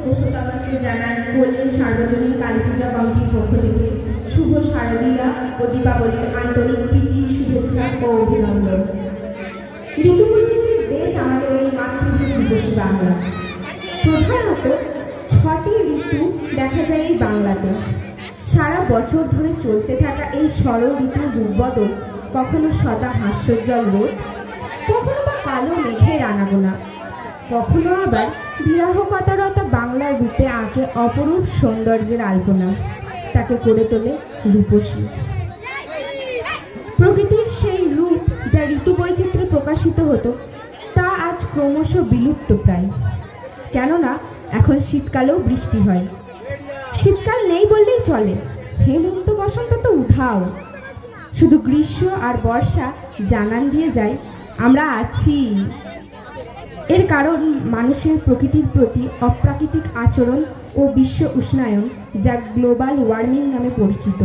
ও শ্রোতাগণকে জানান কোল্লের সার্বজনীন কালী পূজা কমিটির পক্ষ থেকে শুভ শারদীয়া ও দীপাবলির আন্তরিক প্রীতি, শুভেচ্ছা ও অভিনন্দন। ঋতুবৈচিত্র্যের দেশ আমাদের এই মাতৃভূমি রূপসী বাংলা। প্রধানত 6টি ঋতু দেখা যায় এই বাংলাতে। সারা বছর ধরে চলতে থাকা এই শরৎ ঋতুর রূপবদল কখনো সদা হাস্যোজ্জ্বল রোদ, কখনো বা কালো মেঘের আনাগোনা, কখনো আবার বিরহকাতরতা বাংলার রূপে আঁকে অপরূপ সৌন্দর্যের আলপনা, তাকে করে তোলে রূপসী। প্রকৃতির সেই রূপ যা ঋতু বৈচিত্র্যে প্রকাশিত হতো তা আজ ক্রমশ বিলুপ্ত প্রায়। কেননা এখন শীতকালেও বৃষ্টি হয়। শীতকাল নেই বললেই চলে, হেমন্ত বসন্ত তো উধাও। শুধু গ্রীষ্ম আর বর্ষা জানান দিয়ে যায় আমরা আছি। এর কারণ মানুষের প্রকৃতির প্রতি অপ্রাকৃতিক আচরণ ও বিশ্ব উষ্ণায়ন, যা গ্লোবাল ওয়ার্মিং নামে পরিচিত।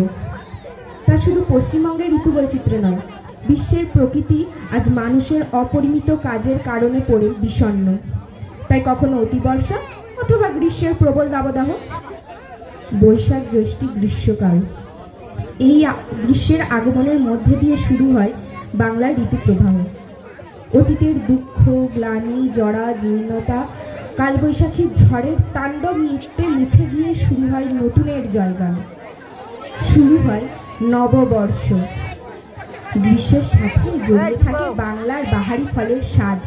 তা শুধু পশ্চিমবঙ্গের ঋতু বৈচিত্র্য নয়, বিশ্বের প্রকৃতি আজ মানুষের অপরিমিত কাজের কারণে পড়ে বিষণ্ণ। তাই কখনো অতিবর্ষা অথবা গ্রীষ্মের প্রবল দাবদাহ। বৈশাখ জ্যৈষ্ঠী গ্রীষ্মকাল, এই গ্রীষ্মের আগমনের মধ্যে দিয়ে শুরু হয় বাংলার ঋতুপ্রবাহ। অতীতের দুঃখ, গ্লানি, জরা জীর্ণতা কালবৈশাখীর ঝড়ের তাণ্ডব নৃত্যে মুছে গিয়ে শুরু হয় নতুনের জয়গান। শুরু হয় নববর্ষ। গ্রীষ্মের সাথে জড়িয়ে থাকে বাংলার বাহারি ফলের স্বাদ,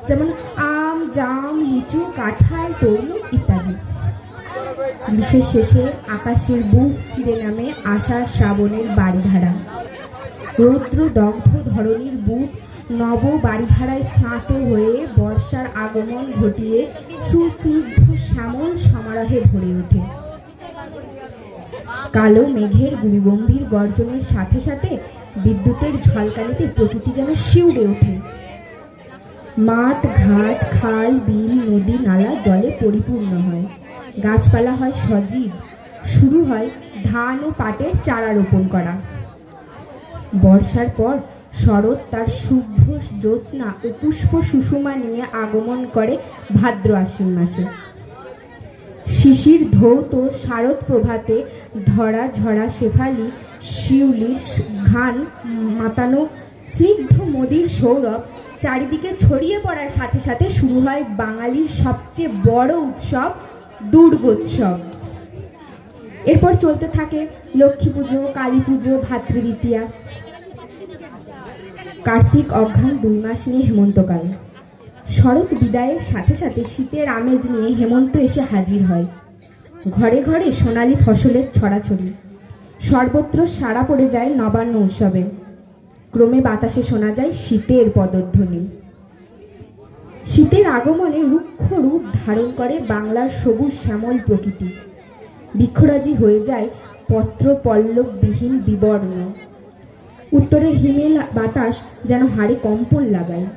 যেমন আম, জাম, লিচু, কাঁঠাল, তরমুজ ইত্যাদি। গ্রীষ্মের শেষে আকাশের বুক চিরে নামে আষাঢ় শ্রাবণের বাড়িধারা। রৌদ্র দগ্ধ ধরণীর বুক নব বাড়িধারায় স্নাত হয়ে বর্ষার আগমন ঘটিয়ে সুস্নিগ্ধ শ্যামল সমারোহে ভরে ওঠে। কালো মেঘের গুড়িগম্ভীর গর্জনের সাথে সাথে বিদ্যুতের ঝলকানিতে প্রকৃতি যেন শিউরে ওঠে। মাঠ, ঘাট, খাল, বিল, নদী, নালা জলে পরিপূর্ণ হয়। গাছপালা হয় সজীব। শুরু হয় ধান ও পাটের চারা রোপণ করা। বর্ষার পর শরৎ তার শুভ্র জ্যোৎস্না ও পুষ্প সুষুমা নিয়ে আগমন করে ভাদ্র আশ্বিন মাসে। শিশির ধৌত শারদ প্রভাতে ধরা ঝরা শেফালি, শিউলির ঘ্রাণ মাতানো স্নিগ্ধ মোদির সৌরভ চারিদিকে ছড়িয়ে পড়ার সাথে সাথে শুরু হয় বাঙালির সবচেয়ে বড় উৎসব দুর্গোৎসব। এরপর চলতে থাকে লক্ষ্মী পুজো, কালী পুজো, ভাতৃদ্বিতীয়া। কার্তিক অঘ্রাণ 2 মাস নিয়ে হেমন্তকাল। শরৎ বিদায়ের সাথে সাথে শীতের আমেজ নিয়ে হেমন্ত এসে হাজির হয়। ঘরে ঘরে সোনালী ফসলের ছড়াছড়ি, সর্বত্র সাড়া পড়ে যায় নবান্ন উৎসবে। ক্রমে বাতাসে শোনা যায় শীতের পদধ্বনি। শীতের আগমনে রুক্ষ রূপ ধারণ করে বাংলার সবুজ শ্যামল প্রকৃতি। বৃক্ষরাজি হয়ে যায় পত্র পল্লববিহীন বিবর্ণ। উত্তরের হিমেল বাতাস যেন হাড়ে কম্পন লাগায়।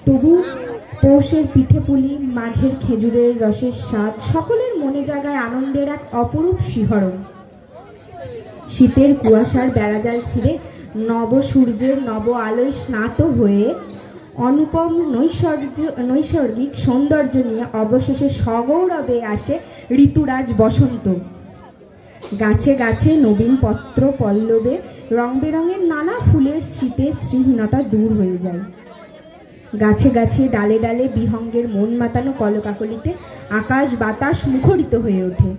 তবু পৌষের পিঠে পুলি, মাঘের খেজুরের রসের স্বাদ সকলের মনে জাগায় আনন্দের এক অপরূপ শিহরণ। শীতের কুয়াশার বেড়াজাল ছিঁড়ে নব সূর্যের নব আলোয় স্নাত হয়ে অনুপম নৈসর্গিক সৌন্দর্য নিয়ে অবশেষে সগৌরবে আসে ঋতুরাজ বসন্ত। গাছে গাছে নবীন পত্র পল্লবে রং বেরঙের নানা ফুলের শীতে শ্রীহীনতা দূর হয়ে যায়। গাছে গাছে ডালে ডালে বিহঙ্গের মন মাতানো কলকাকলিতে আকাশ বাতাস মুখরিত হয়ে ওঠে।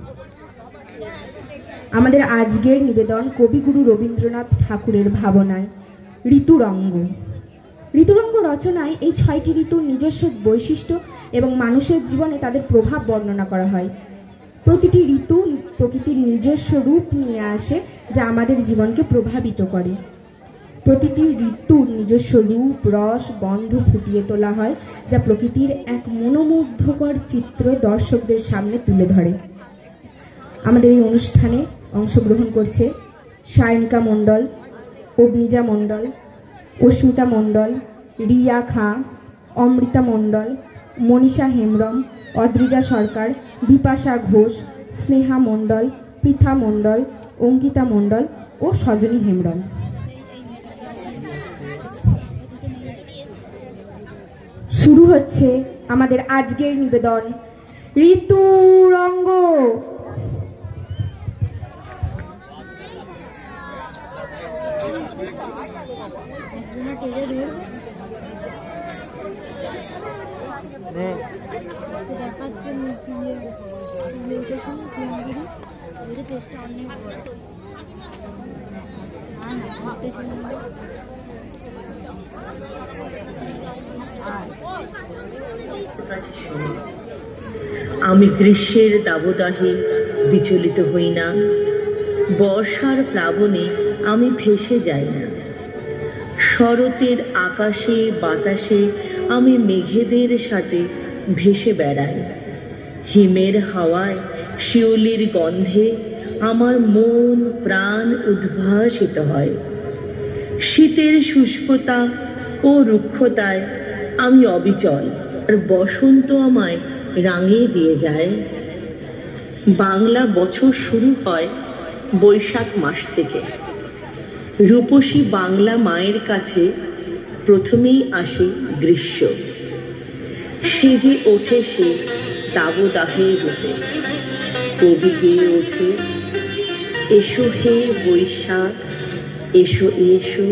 আমাদের আজকের নিবেদন কবিগুরু রবীন্দ্রনাথ ঠাকুরের ভাবনায় ঋতুরঙ্গ। ঋতুরঙ্গ রচনায় এই 6টি ঋতুর নিজস্ব বৈশিষ্ট্য এবং মানুষের জীবনে তাদের প্রভাব বর্ণনা করা হয়। প্রতিটি ঋতু প্রকৃতির নিজস্ব রূপ নিয়ে আসে, যা আমাদের জীবনকে প্রভাবিত করে। প্রতিটি ঋতুর নিজস্ব রূপ, রস, গন্ধ ফুটিয়ে তোলা হয়, যা প্রকৃতির এক মনোমুগ্ধকর চিত্র দর্শকদের সামনে তুলে ধরে। আমাদের এই অনুষ্ঠানে অংশগ্রহণ করছে সায়নিকা মণ্ডল, অগ্নিজা মণ্ডল, অস্মিতা মণ্ডল, রিয়া খাঁ, অমৃতা মণ্ডল, মনীষা হেমব্রম, অদ্রিজা সরকার, বিপাশা ঘোষ, স্নেহা মণ্ডল, পৃথা মণ্ডল, অঙ্কিতা মণ্ডল ও সজনী হেমব্রম। শুরু হচ্ছে আমাদের আজকের নিবেদন ঋতুরঙ্গ। আমি গ্রীষ্মের দাবদাহে বিচলিত হই না, বর্ষার প্লাবনে আমি ভেসে যাই না, শরতের আকাশে বাতাসে আমি মেঘেদের সাথে ভেসে বেড়াই, হিমের হাওয়ায় শিউলির গন্ধে আমার মন প্রাণ উদ্ভাসিত হয়, শীতের শুষ্কতা ও রুক্ষতায় আমি অবিচল, আর বসন্ত আমায় রাঙিয়ে দিয়ে যায়। বাংলা বছর শুরু হয় বৈশাখ মাস থেকে। রূপসী বাংলা মায়ের কাছে প্রথমেই আসে গ্রীষ্ম, সেজে ওঠে সে দাবদাহের রূপে। কবি গেয়ে ওঠে, এসো হে বৈশাখ, এসো এসো।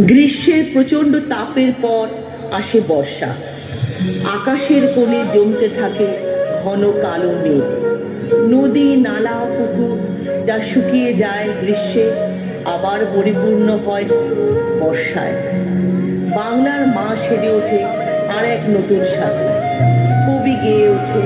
গ্রীষ্মের প্রচণ্ড তাপের পর আসে বর্ষা। আকাশের কোণে জমতে থাকে ঘন কালো মেঘ। নদী, নালা, পুকুর যা শুকিয়ে যায় গ্রীষ্মে আবার পরিপূর্ণ হয় বর্ষায়। বাংলার মা সেজে ওঠে আর এক নতুন সাজে। কবি গেয়ে ওঠে,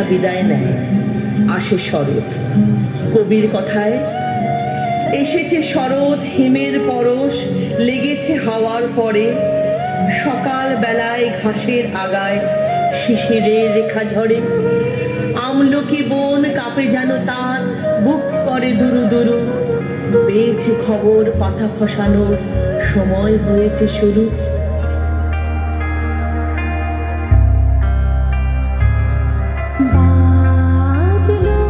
বিদায় নেয়। আসে শরৎ। কবির কথায় এসেছে শরৎ, হিমের পরশ লেগেছে হাওয়ার পরে, সকাল বেলায় ঘাসের আগায় শিশিরের রেখা ঝরে, আমলকি বন কাঁপে যেন তার, বুক করে দুরু দুরু, পেয়েছে খবর পাতা খসানোর সময় হয়েছে শুরু। বাজলো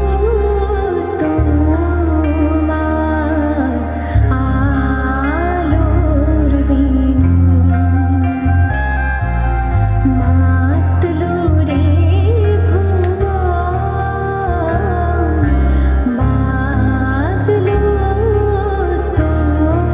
তোমার আলোর বিন, মাতলো রে ভুবন, বাজলো তোমার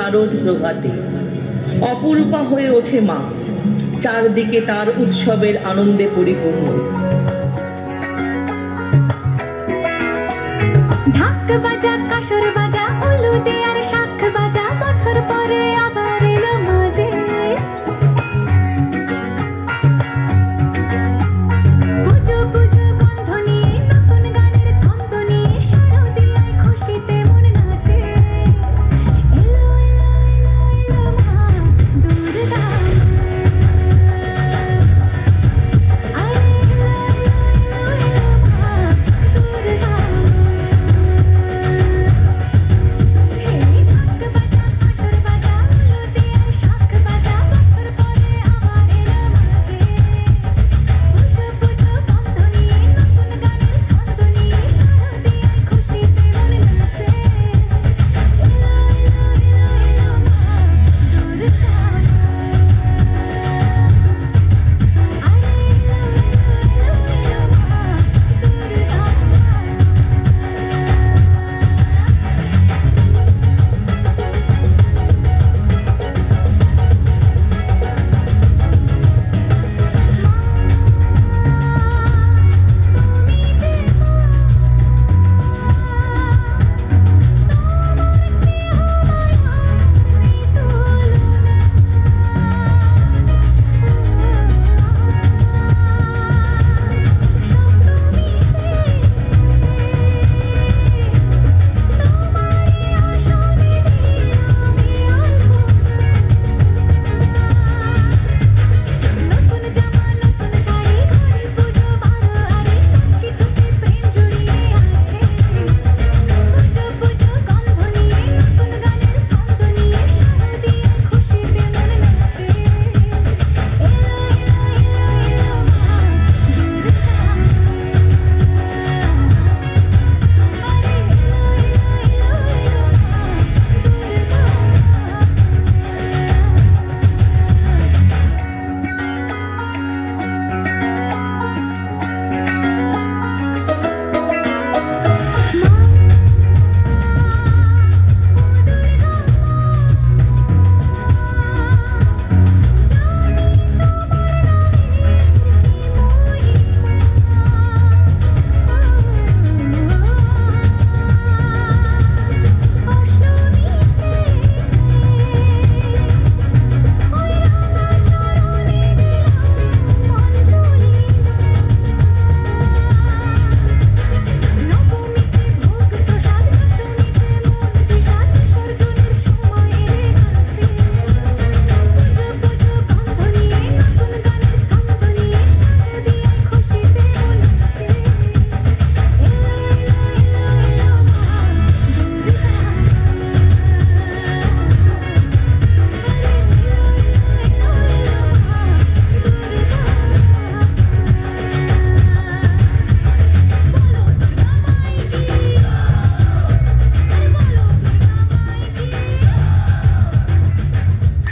শারদ প্রভাতে। অপরূপা হয়ে ওঠে মা, চারদিকে তার উৎসবের আনন্দে পরিপূর্ণ। ঢাক বাজা কাসর বাজা উলু দেয়ার শাখ বাজা বছর পরে আবার এলো মাঝে পুজো পুজো গন্ধ নিয়ে নতুন গানের ছন্দ নিয়ে শারদিয়ায় খুশিতে মন নাচে এলো এলো এলো এলো মা দুর্গা আরে এলো এলো এলো মা দুর্গা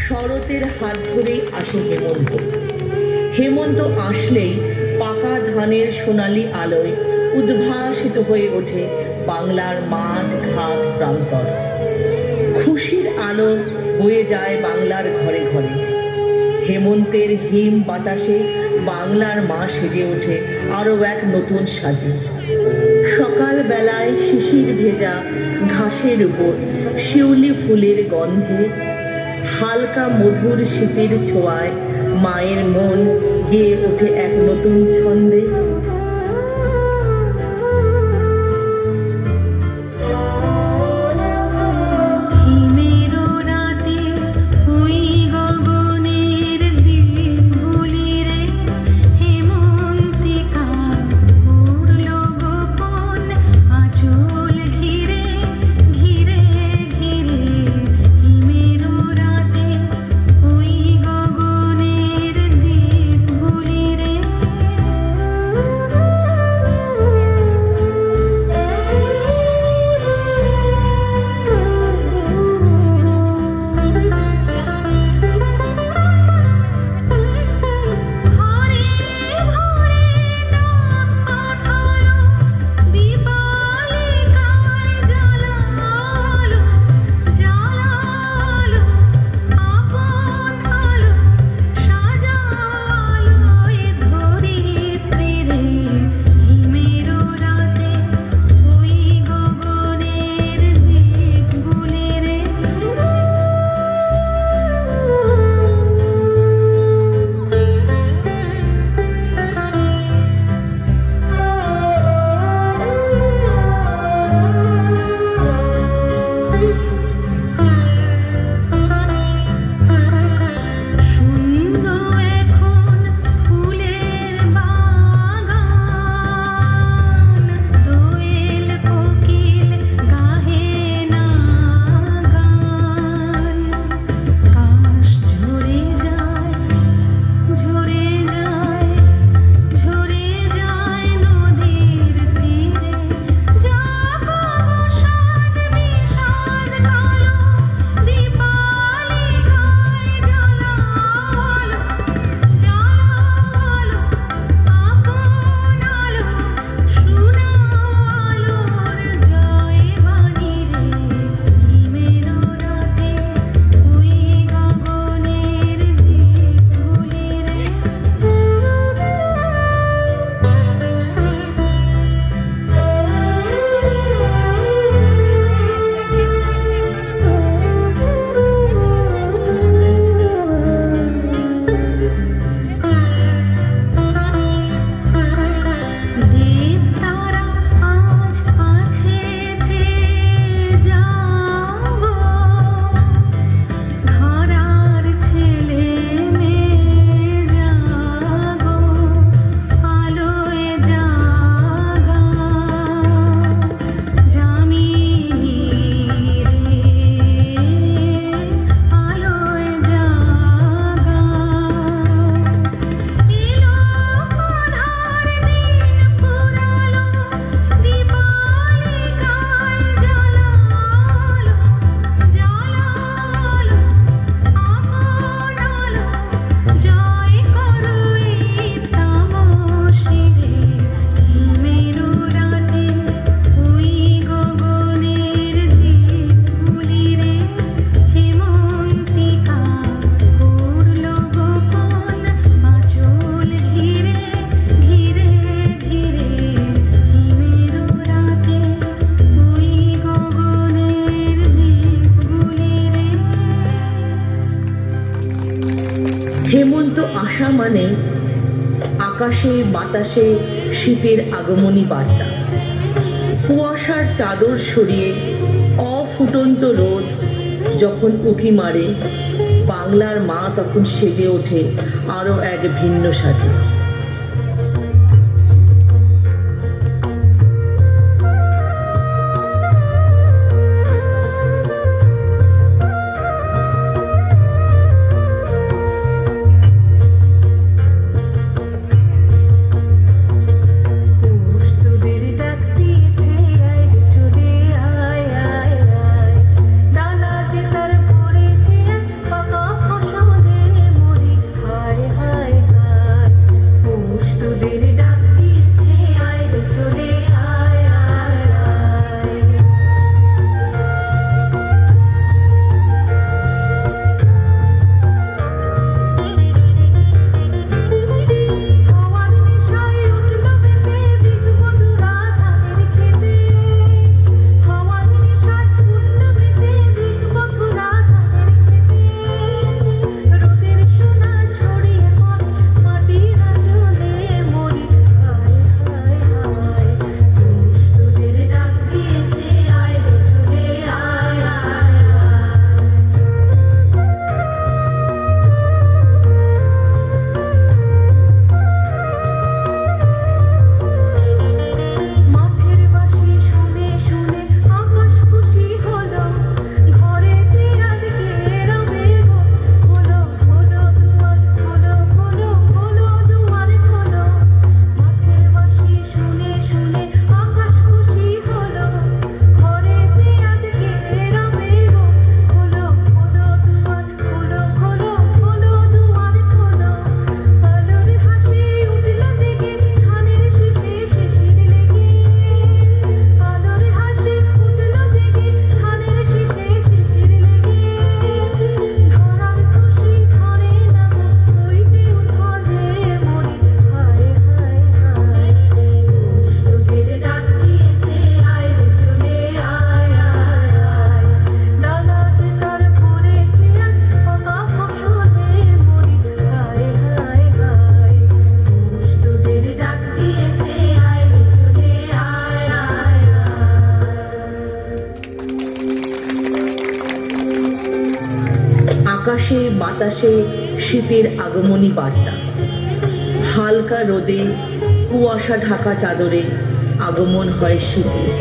শরতের হাত ধরেই আসে হেমন্ত। হেমন্ত আসলেই পাকা ধানের সোনালী আলোয় উদ্ভাসিত হয়ে ওঠে বাংলার মাঠ ঘাট প্রান্তর। খুশির আলো বয়ে যায় বাংলার ঘরে ঘরে। হেমন্তের হিম বাতাসে বাংলার মা সেজে ওঠে আরো এক নতুন সাজে। সকাল বেলায় শিশির ভেজা ঘাসের উপর শিউলি ফুলের গন্ধে, হালকা মধুর শীতের ছোঁয়ায় মায়ের মন গেয়ে ওঠে এক নতুন ছন্দে। হেমন্ত আসা মানে আকাশে বাতাসে শীতের আগমনী বার্তা। কুয়াশার চাদর সরিয়ে অফুটন্ত রোদ যখন উঁকি মারে, বাংলার মা তখন সেজে ওঠে আরো এক ভিন্ন সাজে। তোদের ডাক দিয়েছে আয় রে চলে আয় আয় আয়, ডানা যে তার পড়েছে পাকা ফসলে মরি হায় হায় হায়। তোদের ডাক দিয়েছে আয় রে চলে আয় আয় আয়। হাওয়ার নেশায় উঠলো মেতে দিক বন্ধুরা ধানের খেতে, হাওয়ার নেশায় উঠলো মেতে দিক বন্ধুরা ধানের খেতে, রোদের সোনা ছড়িয়ে পড়ে মাটির আঁচলে মরি হায় হায় হায়। তোদের ডাক দিয়েছে আয় রে চলে আয় আয় আয়। মাঠের বাঁশি শুনে শুনে আকাশ খুশি হলো, ঘরেতে আজকে রবে গো খোলো খোলো দুয়ার খোলো খোলো খোলো দুয়ার খোলো। মাঠের বাঁশি শুনে শুনে আকাশ খুশি হলো, ঘরেতে আজকে রবে গো খোলো খোলো দুয়ার খোলো খোলো খোলো দুয়ার খোলো। আলোর হাসি উঠলো জেগে ধানের শীষে শিশির লেগে, আলোর হাসি উঠলো জেগে ধানের শীষে শিশির লেগে, ধরার খুশি ধরে না গো ওই যে উঠলে মরি হায় হায় হায়। তোদের ডাক দিয়েছে আয় রে চলে আয় আয় আয়, ডানা যে তার পড়েছে পাকা ফসলে মরি হায় হায় হায়। তোদের ডাক দিয়েছে আয় রে চলে আয় আয় আয়। আকাশে বাতাসে শীতের আগমনী বার্তা। হালকা রোদে কুয়াশা ঢাকা চাদরে আগমন হয় শীতের।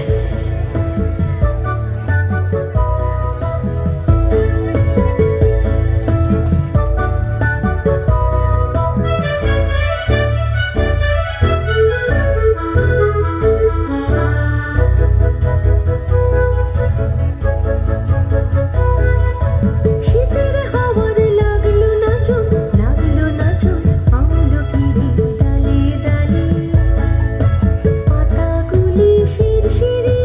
শীতের হাওয়ার লাগলো নাচন আমলকির ডালে ডালে, পাতাগুলি শিরশিরে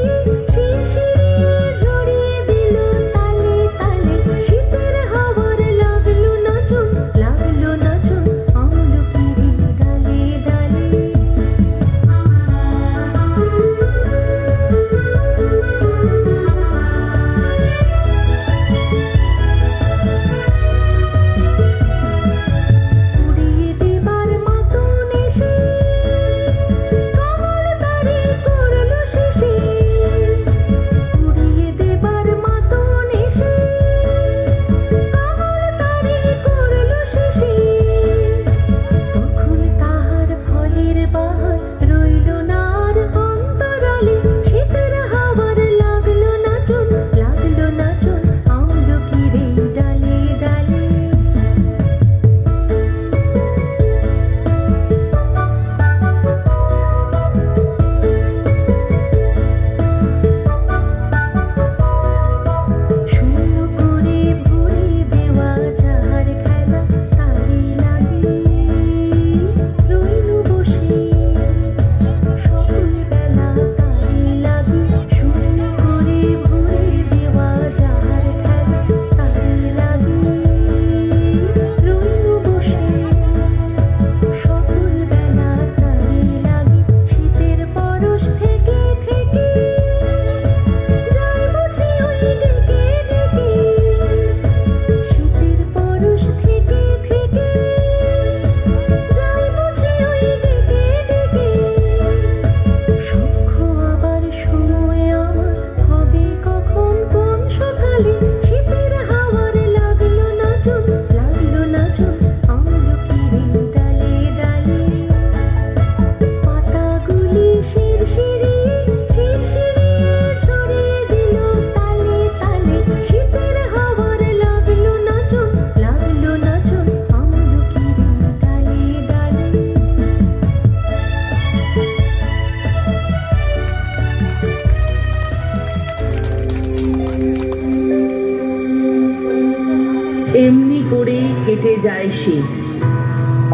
শীত,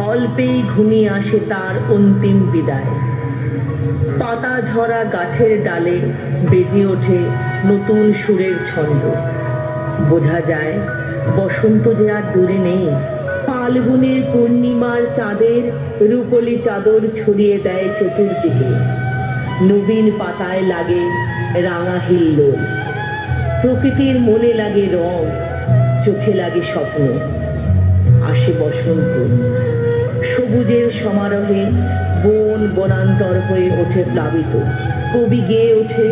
অল্পেই ঘনিয়ে আসে তার অন্তিম বিদায়। পাতা ঝরা গাছের ডালে বেজে ওঠে নতুন সুরের ছন্দ। বোঝা যায় বসন্ত যে আর দূরে নেই। ফাল্গুনের পূর্ণিমার চাঁদের রূপলি চাদর ছড়িয়ে দেয় চতুর্দিকে। নবীন পাতায় লাগে রাঙা হিল্লোল। প্রকৃতির মনে লাগে রং, চোখে লাগে স্বপ্ন। আসে বসন্ত, সবুজের সমারোহে বন বনান্তর হয়ে ওঠে প্লাবিত। কবি গেয়ে ওঠে,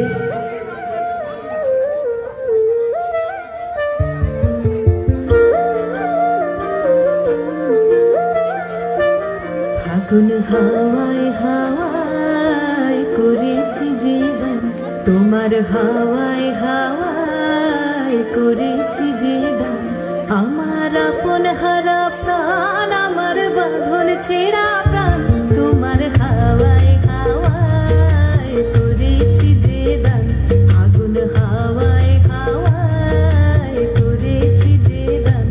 ফাগুন হাওয়ায় হাওয়ায় করেছি যে গান, তোমার হাওয়ায় হাওয়ায় করেছি যে গান। আমার আপন হারা প্রাণ, আমার বাঁধন ছেঁড়া প্রাণ, তোমার হাওয়ায় হাওয়ায় করেছি যে গান। ফাগুন হাওয়ায় হাওয়ায় করেছি যে গান।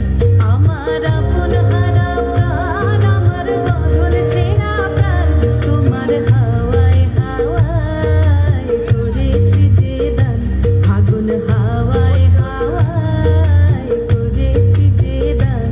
আমার আপন হারা প্রাণ, আমার বাঁধন ছেঁড়া প্রাণ, তোমার হাওয়ায় হাওয়ায় করেছি যে গান। ফাগুন হাওয়ায় হাওয়ায় করেছি যে গান।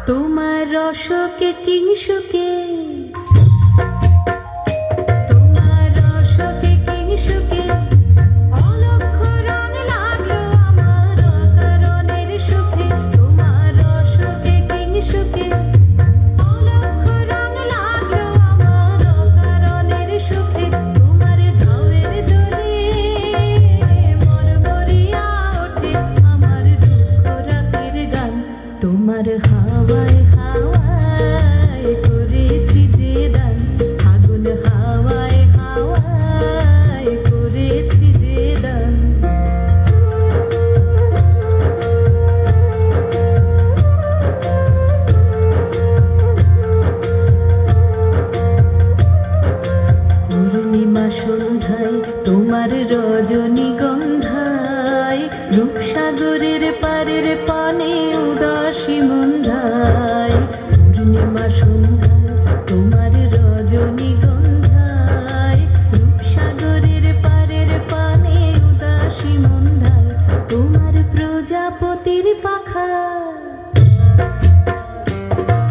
তোমার রসকে কিংসুকে, তোমার রসকে কিংসুকে, অলক্ষ রং লাগলো আমার অকারণের সুখে। তোমার রসকে কিংসুকে, অলক্ষ রং লাগলো আমার অকারণের সুখে। তোমার ঝাউয়ের দোলে মরমরিয়া ওঠে আমার দুঃখ রাতের গান। তোমার হাওয়ায় হাওয়ায় করেছি যে দান। ফাগুন হাওয়ায় হাওয়ায় করেছি যে দান। পূর্ণিমা সন্ধ্যায় তোমার রজনীগন্ধায়, রূপসাগরের পারের পানে উদাসী মন্ধায়। পূর্ণিমা সন্ধ্যায় তোমার রজনীগন্ধায়, রূপসাগরের পারের পানে উদাসী মন্ধায়। তোমার প্রজাপতির পাখা,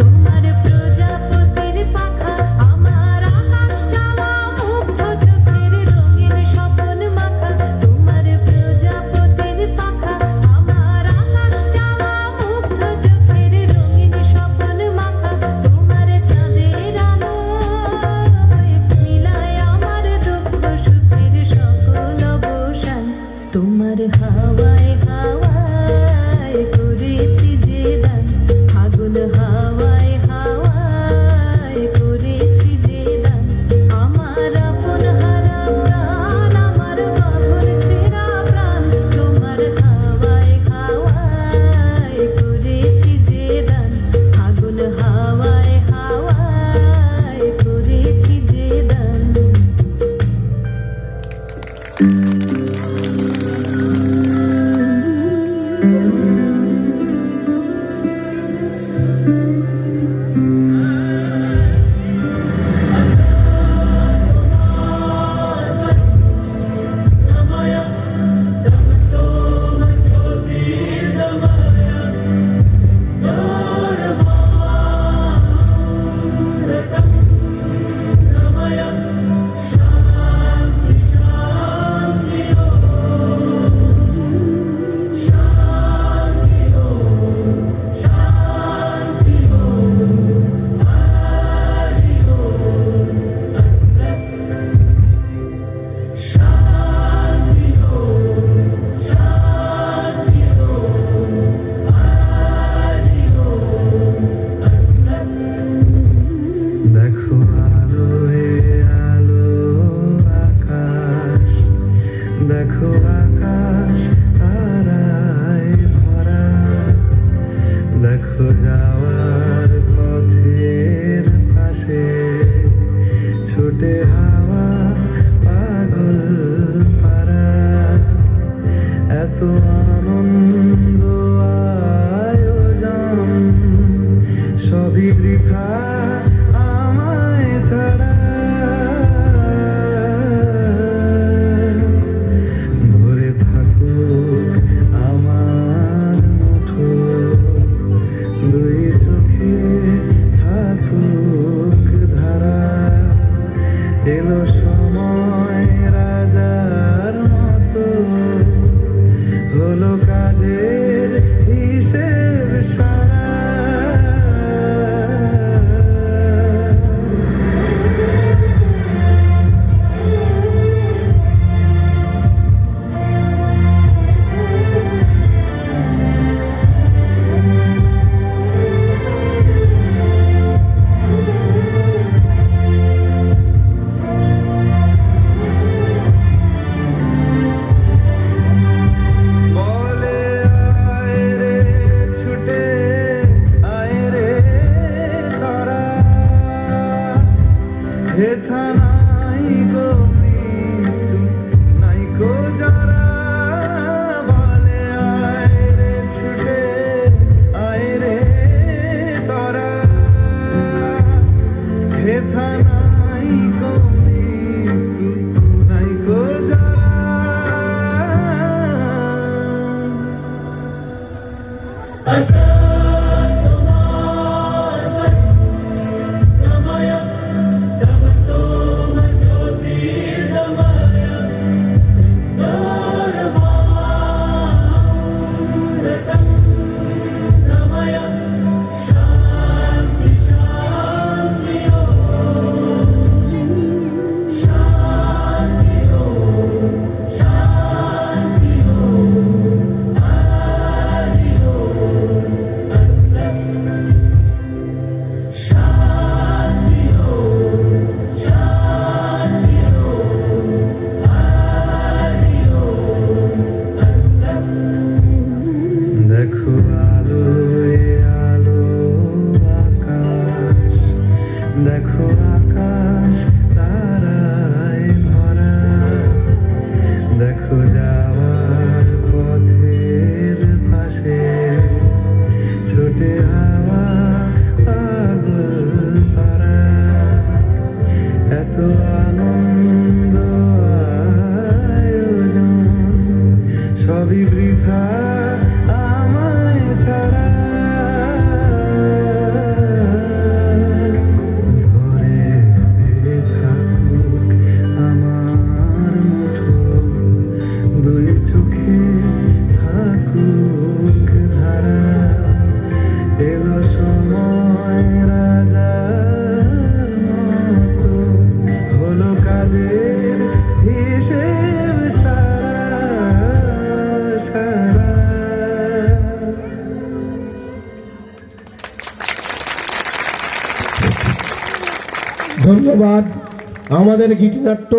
তোমার প্রজাপতির পাখা, আমার আকাশ চাওয়া মুগ্ধ চোখের রঙিন স্বপন মাখা। তোমার প্রজাপতির পাখা, আমার আকাশ চাওয়া মুগ্ধ চোখের রঙিন স্বপন মাখা। তোমার চাঁদের আলোয় মিলায় আমার দুঃখ সুখের সকল অবসান। তোমার হাওয়ায় হাওয়ায় করেছি যে দেখো যাওয়ার পথের পাশে ছুটে হাওয়া পাগল পারা, এত আনন্দ আয়োজন সবই বৃথা আমায় ছাড়া। ভরে থাকুক আমার মুঠো, দুই চোখে থাকুক ধারা, এলো সময় রাজার মতো, হলো কাজের হিসেব সারা। বলে আয় রে ছুটে আয় রে তারা, হেথা নাই গো মৃত্যু নাই গো যারা। বলে আয় রে ছুটে আয় রে তারা, হেথা নাই গো মৃত্যু নাই গো যারা। দেখো আলোয় আলো আকাশ, দেখো আকাশ তারায় ভরা, দেখো যাওয়ার পথের পাশে ছুটে হাওয়া পাগল পারা, এত আনন্দ আয়োজন সবই বৃথা আমায় ছাড়া। ঘরে থাকুক আমার মুঠো, দুই চোখে থাকুক ধারা, এলো সময় রাজার মতো, হলো কাজের হিসেব সারা সারা। ধন্যবাদ আমাদের গীতিনাট্য